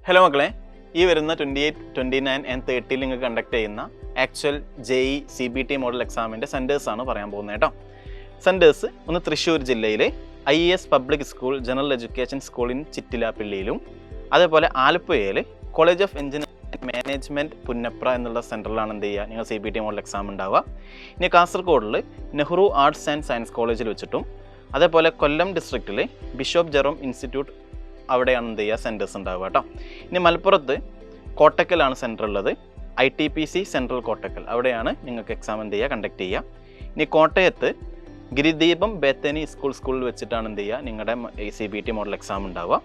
Hello മക്കളെ, ഈ വരുന്ന 28, 29 and 30 നിങ്ങൾ കണ്ടക്ട് ചെയ്യുന്ന ആക്ച്വൽ JEE CBT മോഡൽ എക്സാമിൻ്റെ സെൻറ്റേഴ്സാണ് പറയാൻ പോകുന്നത് കേട്ടോ. സെൻറ്റേഴ്സ് ഒന്ന് തൃശ്ശൂർ ജില്ലയിലെ IES public school general education school in ചിറ്റിലാപ്പിള്ളിയിലും, അതേപോലെ ആലപ്പുഴയിൽ college of engineering management Punnapra എന്നുള്ള സെൻറ്ററിലാണ് എന്ത് ചെയ്യുക നിങ്ങൾ CBT മോഡൽ എക്സാം ഉണ്ടാവുക. ഇനി കാസർഗോഡിൽ നെഹ്റു ആർട്സ് ആൻഡ് സയൻസ് കോളേജിൽ വെച്ചിട്ടും, അതേപോലെ കൊല്ലം ഡിസ്ട്രിക്റ്റിൽ ബിഷപ്പ് ജെറോം ഇൻസ്റ്റിറ്റ്യൂട്ട് അവിടെയാണ് എന്ത് ചെയ്യുക സെൻറ്റേഴ്സ് ഉണ്ടാവുക കേട്ടോ. ഇനി മലപ്പുറത്ത് കോട്ടക്കലാണ് സെൻറ്റർ ഉള്ളത്, ITPC സെൻട്രൽ കോട്ടക്കൽ, അവിടെയാണ് നിങ്ങൾക്ക് എക്സാം എന്ത് ചെയ്യുക കണ്ടക്ട് ചെയ്യുക. ഇനി കോട്ടയത്ത് ഗിരിദീപം ബേത്തനി സ്കൂളിൽ വെച്ചിട്ടാണ് എന്ത് ചെയ്യുക നിങ്ങളുടെ CBT മോഡൽ എക്സാം ഉണ്ടാവുക.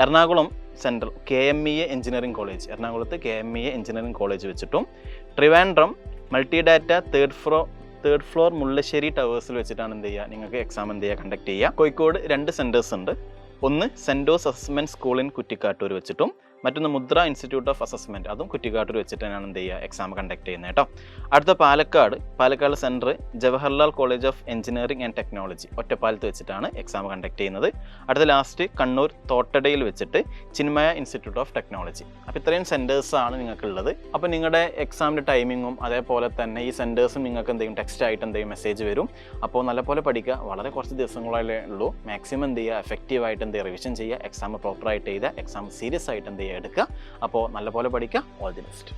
Ernakulam central KMEA engineering college, എറണാകുളത്ത് KMEA എഞ്ചിനീയറിംഗ് കോളേജ് വെച്ചിട്ടും, ട്രിവാൻഡ്രം മൾട്ടിഡാറ്റ തേർഡ് ഫ്ലോർ മുള്ളശ്ശേരി ടവേഴ്സിൽ വെച്ചിട്ടാണ് എന്ത് ചെയ്യുക നിങ്ങൾക്ക് എക്സാം എന്ത് ചെയ്യുക കണ്ടക്ട് ചെയ്യുക. കോഴിക്കോട് 2 സെൻറ്റേഴ്സ് ഉണ്ട്. ഒന്ന് saint Jose assessment school in Kuttikkattoor വെച്ചിട്ടും, മറ്റൊന്ന് മുദ്ര ഇൻസ്റ്റിറ്റ്യൂട്ട് ഓഫ് അസസ്മെൻറ്റ്, അതും കുറ്റിക്കാട്ടൂർ വെച്ചിട്ട് തന്നെയാണ് എന്ത് ചെയ്യുക എക്സാം കണ്ടക്ട് ചെയ്യുന്നത് കേട്ടോ. അടുത്ത Palakkad centre Jawaharlal college of engineering and technology ഒറ്റപ്പാലത്ത് വെച്ചിട്ടാണ് എക്സാം കണ്ടക്ട് ചെയ്യുന്നത്. അടുത്ത ലാസ്റ്റ് കണ്ണൂർ തോട്ടടയിൽ വെച്ചിട്ട് ചിന്മയ ഇൻസ്റ്റിറ്റ്യൂട്ട് ഓഫ് ടെക്നോളജി. അപ്പോൾ ഇത്രയും സെൻറ്റേഴ്സാണ് നിങ്ങൾക്കുള്ളത്. അപ്പോൾ നിങ്ങളുടെ എക്സാമിൻ്റെ ടൈമിങ്ങും അതേപോലെ തന്നെ ഈ സെൻറ്റേഴ്സും നിങ്ങൾക്ക് എന്തെങ്കിലും ടെക്സ്റ്റ് ആയിട്ട് എന്തെങ്കിലും മെസ്സേജ് വരും. അപ്പോൾ നല്ലപോലെ പഠിക്കുക, വളരെ കുറച്ച് ദിവസങ്ങളേ ഉള്ളൂ. മാക്സിമം എന്ത് ചെയ്യുക എഫക്റ്റീവായിട്ട് എന്ത് ചെയ്യുക റിവിഷൻ ചെയ്യുക, എക്സാം പ്രോപ്പറായിട്ട് ചെയ്താൽ എക്സാം സീരിയസ് ആയിട്ട് എന്ത് ചെയ്യുക എടുക്കുക. അപ്പോൾ നല്ലപോലെ പഠിക്കുക. All the best.